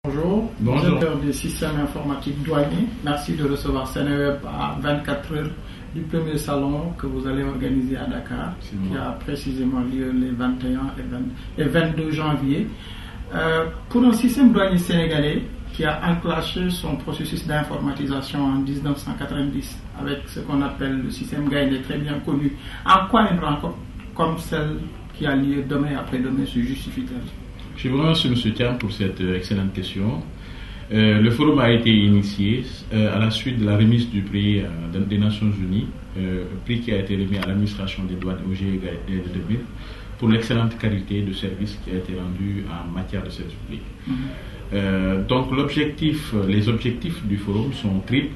Bonjour, Bonjour. directeur des systèmes informatiques douaniers. Merci de recevoir Seneweb à 24 heures du premier salon que vous allez organiser à Dakar, qui a précisément lieu les 21 et 22 janvier. Pour un système douanier sénégalais qui a enclenché son processus d'informatisation en 1990 avec ce qu'on appelle le système Gaïndé, très bien connu, en quoi une rencontre comme celle qui a lieu demain et après-demain se justifie-t-elle? Je vous remercie, M. Thiam, pour cette excellente question. Le forum a été initié à la suite de la remise du prix des Nations Unies, prix qui a été remis à l'administration des douanes au GIE de 2000 pour l'excellente qualité de service qui a été rendu en matière de service public. Donc les objectifs du forum sont triples.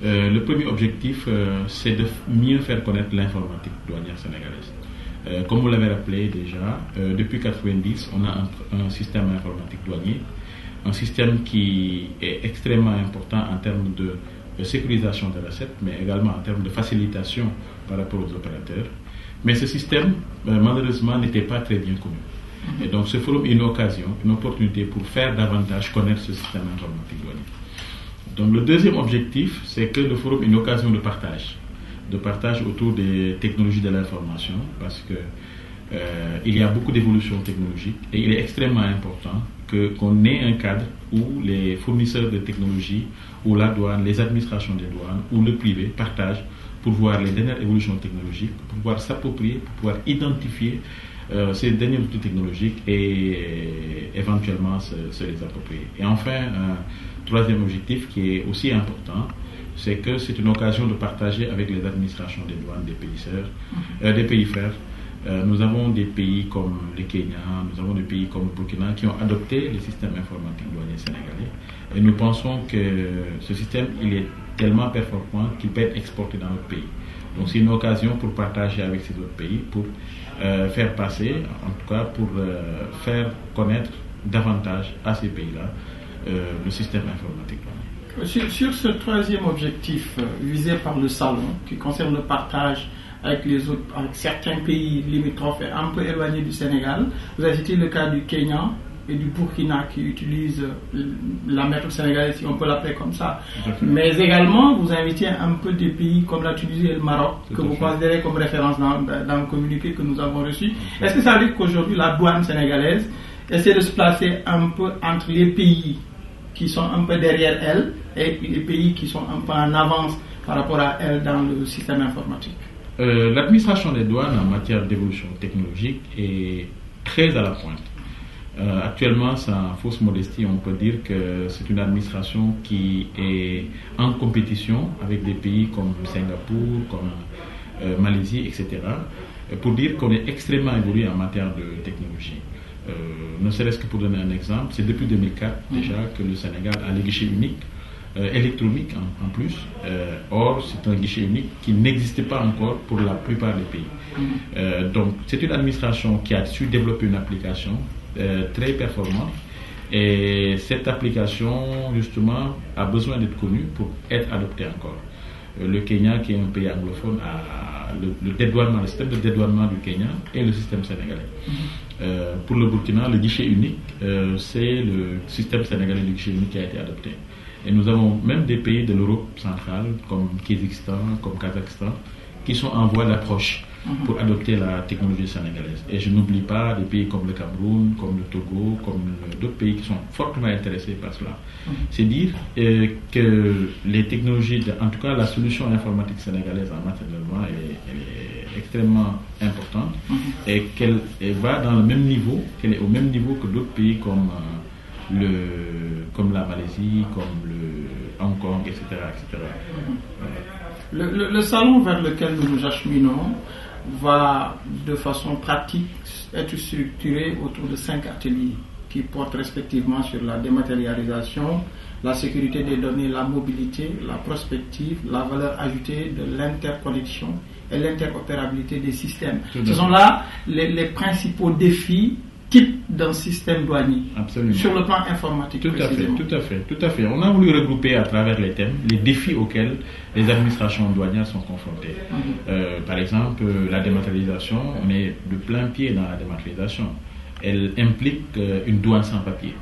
Le premier objectif, c'est de mieux faire connaître l'informatique douanière sénégalaise. Comme vous l'avez rappelé déjà, depuis 1990, on a un système informatique douanier, un système qui est extrêmement important en termes de sécurisation des recettes, mais également en termes de facilitation par rapport aux opérateurs. Mais ce système, malheureusement, n'était pas très bien connu. Et donc ce forum est une occasion, une opportunité pour faire davantage connaître ce système informatique douanier. Donc le deuxième objectif, c'est que le forum est une occasion de partage autour des technologies de l'information, parce que il y a beaucoup d'évolutions technologiques et il est extrêmement important qu'on ait un cadre où les fournisseurs de technologies, ou la douane, les administrations des douanes, ou le privé partagent pour voir les dernières évolutions technologiques, pour pouvoir s'approprier, pour pouvoir identifier ces derniers outils technologiques et éventuellement se les approprier. Et enfin, un troisième objectif qui est aussi important, c'est que c'est une occasion de partager avec les administrations des douanes des pays sœurs, des pays frères. Nous avons des pays comme le Kenya, nous avons des pays comme le Burkina qui ont adopté le système informatique douanier sénégalais. Et nous pensons que ce système, il est tellement performant qu'il peut être exporté dans notre pays. Donc c'est une occasion pour partager avec ces autres pays, pour faire passer, en tout cas pour faire connaître davantage à ces pays-là le système informatique douanier. Sur ce troisième objectif visé par le salon, qui concerne le partage avec certains pays limitrophes et un peu éloignés du Sénégal, vous avez cité le cas du Kenya et du Burkina qui utilisent la méthode sénégalaise, si on peut l'appeler comme ça. Mais également, vous invitez un peu des pays comme la Tunisie et le Maroc, que vous considérez comme référence dans le communiqué que nous avons reçu. Est-ce que ça veut dire qu'aujourd'hui, la douane sénégalaise essaie de se placer un peu entre les pays qui sont un peu derrière elle et les pays qui sont un peu en avance par rapport à elle dans le système informatique? L'administration des douanes en matière d'évolution technologique est très à la pointe. Actuellement, sans fausse modestie, on peut dire que c'est une administration qui est en compétition avec des pays comme Singapour, comme Malaisie, etc. Pour dire qu'on est extrêmement évolué en matière de technologie. Ne serait-ce que pour donner un exemple, c'est depuis 2004 déjà que le Sénégal a le guichet unique, électronique en plus. Or, c'est un guichet unique qui n'existait pas encore pour la plupart des pays. Donc, c'est une administration qui a su développer une application très performante. Et cette application, justement, a besoin d'être connue pour être adoptée encore. Le Kenya, qui est un pays anglophone, a le système de dédouanement du Kenya et le système sénégalais. Pour le Burkina, le guichet unique, c'est le système sénégalais du guichet unique qui a été adopté. Et nous avons même des pays de l'Europe centrale, comme Kyrgyzstan, comme Kazakhstan, qui sont en voie d'approche pour adopter la technologie sénégalaise. Et je n'oublie pas des pays comme le Cameroun, comme le Togo, comme d'autres pays qui sont fortement intéressés par cela. C'est dire que les technologies, en tout cas la solution informatique sénégalaise en matière de loi, elle est extrêmement importante et qu'elle va dans le même niveau, qu'elle est au même niveau que d'autres pays comme la Malaisie, comme le Hong Kong, etc. etc. Le salon vers lequel nous nous acheminons va de façon pratique être structuré autour de 5 ateliers qui portent respectivement sur la dématérialisation, la sécurité des données, la mobilité, la prospective, la valeur ajoutée de l'interconnexion et l'interopérabilité des systèmes. Ce sont là les principaux défis type d'un système douanier. Absolument. Sur le plan informatique. Tout à fait. On a voulu regrouper à travers les thèmes les défis auxquels les administrations douanières sont confrontées. Par exemple, la dématérialisation, on est de plein pied dans la dématérialisation. elle implique une douane sans papier.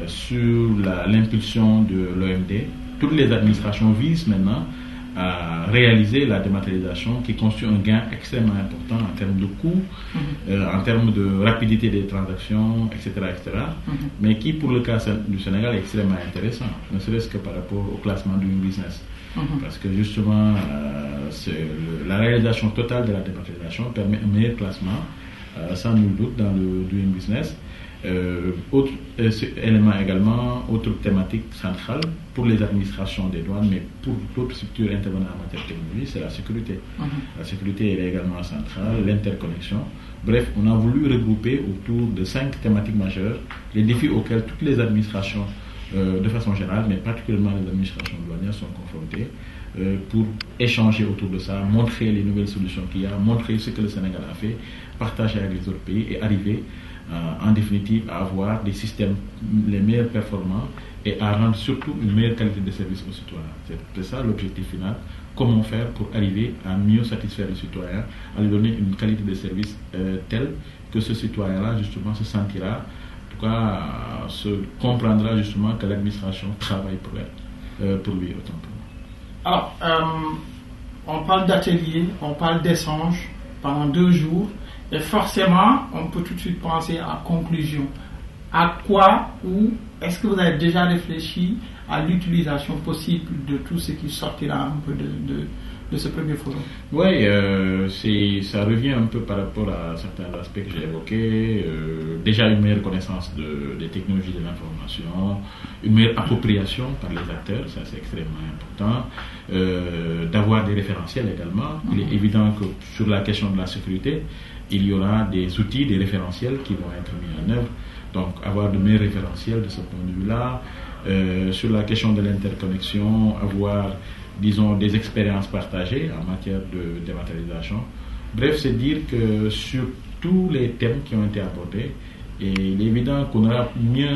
Sur l'impulsion de l'OMD, toutes les administrations visent maintenant à réaliser la dématérialisation qui constitue un gain extrêmement important en termes de coûts, en termes de rapidité des transactions, etc. Mais qui, pour le cas du Sénégal, est extrêmement intéressant, ne serait-ce que par rapport au classement Doing Business. Parce que justement, la réalisation totale de la dématérialisation permet un meilleur classement, sans nul doute, dans le Doing Business. Autre élément également, autre thématique centrale pour les administrations des douanes, mais pour d'autres structures intervenant en matière de technologie, c'est la sécurité. La sécurité elle est également centrale, l'interconnexion. Bref, on a voulu regrouper autour de 5 thématiques majeures les défis auxquels toutes les administrations, de façon générale, mais particulièrement les administrations douanières, sont confrontées, pour échanger autour de ça, montrer les nouvelles solutions qu'il y a, montrer ce que le Sénégal a fait, partager avec les autres pays et arriver en définitive à avoir des systèmes les meilleurs performants et à rendre surtout une meilleure qualité de service aux citoyens. C'est ça l'objectif final. Comment faire pour arriver à mieux satisfaire le citoyen, à lui donner une qualité de service telle que ce citoyen-là justement se sentira, en tout cas se comprendra justement que l'administration travaille pour elle, pour lui autant pour nous. Alors, on parle d'atelier, on parle d'échange pendant 2 jours. Et forcément, on peut tout de suite penser à conclusion. À quoi ou est-ce que vous avez déjà réfléchi à l'utilisation possible de tout ce qui sortira un peu de ce premier forum? Oui, ça revient un peu par rapport à certains aspects que j'ai évoqués. Déjà une meilleure connaissance des technologies de l'information, une meilleure appropriation par les acteurs, ça c'est extrêmement important. D'avoir des référentiels également. Il est évident que sur la question de la sécurité, il y aura des outils, des référentiels qui vont être mis en œuvre. Donc avoir de meilleurs référentiels de ce point de vue-là. Sur la question de l'interconnexion, avoir, disons, des expériences partagées en matière de dématérialisation. Bref, c'est dire que sur tous les thèmes qui ont été abordés, et il est évident qu'on aura mieux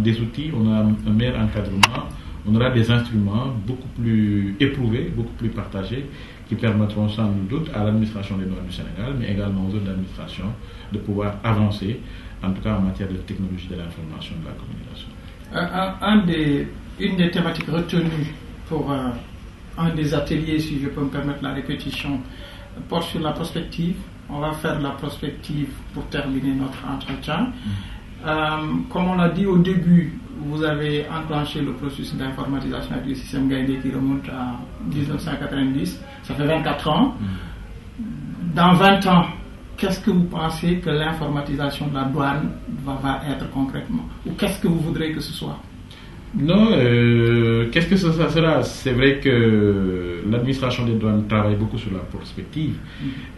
des outils, on aura un meilleur encadrement, on aura des instruments beaucoup plus éprouvés, beaucoup plus partagés, qui permettront sans doute à l'administration des douanes du Sénégal, mais également aux autres administrations, de pouvoir avancer, en tout cas en matière de technologie de l'information et de la communication. Une des thématiques retenues pour un des ateliers, si je peux me permettre la répétition, porte sur la prospective. On va faire la prospective pour terminer notre entretien. Comme on l'a dit au début, vous avez enclenché le processus d'informatisation avec le système Gaïndé qui remonte à 1990. Ça fait 24 ans. Dans 20 ans, qu'est-ce que vous pensez que l'informatisation de la douane va être concrètement? Ou qu'est-ce que vous voudrez que ce soit? Non, qu'est-ce que ça sera? C'est vrai que l'administration des douanes travaille beaucoup sur la prospective.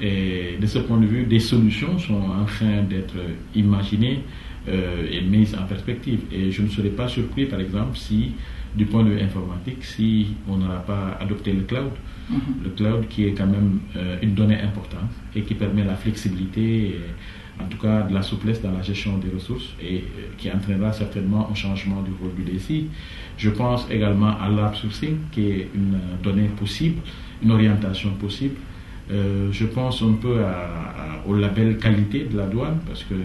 Et de ce point de vue, des solutions sont en train d'être imaginées et mises en perspective. Et je ne serais pas surpris, par exemple, si, du point de vue informatique, si on n'aura pas adopté le cloud. Le cloud qui est quand même une donnée importante et qui permet la flexibilité, en tout cas de la souplesse dans la gestion des ressources et qui entraînera certainement un changement du rôle du DSI. Je pense également à l'outsourcing qui est une donnée possible, une orientation possible. Je pense un peu au label qualité de la douane parce que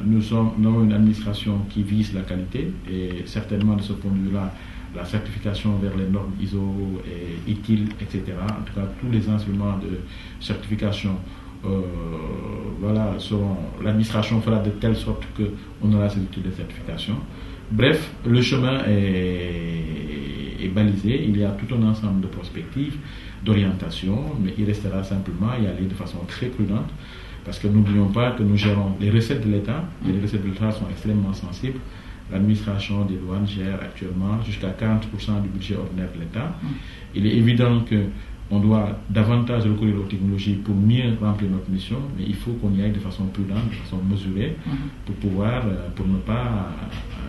nous avons une administration qui vise la qualité et certainement de ce point de vue-là, la certification vers les normes ISO et ITIL, etc. En tout cas, tous les instruments de certification, l'administration fera de telle sorte qu'on aura ces outils de certification. Bref, le chemin est balisé, il y a tout un ensemble de prospectives, d'orientation, mais il restera simplement y aller de façon très prudente, parce que n'oublions pas que nous gérons les recettes de l'État, et les recettes de l'État sont extrêmement sensibles. L'administration des douanes gère actuellement jusqu'à 40% du budget ordinaire de l'État. Il est évident qu'on doit davantage recourir aux technologies pour mieux remplir notre mission, mais il faut qu'on y aille de façon prudente, de façon mesurée, pour ne pas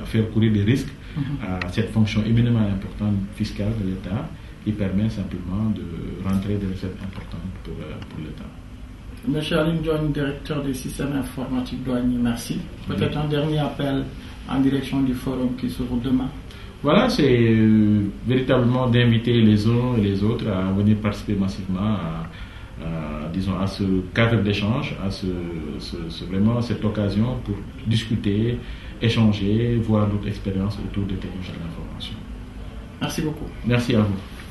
faire courir des risques à cette fonction éminemment importante fiscale de l'État qui permet simplement de rentrer des recettes importantes pour l'État. Monsieur Aline Dione, directeur des systèmes informatiques douaniers, merci. Peut-être un dernier appel en direction du forum qui s'ouvre demain. Voilà, c'est véritablement d'inviter les uns et les autres à venir participer massivement disons, à ce cadre d'échange, à vraiment cette occasion pour discuter, échanger, voir notre expérience autour des technologies de l'information. Merci beaucoup. Merci à vous.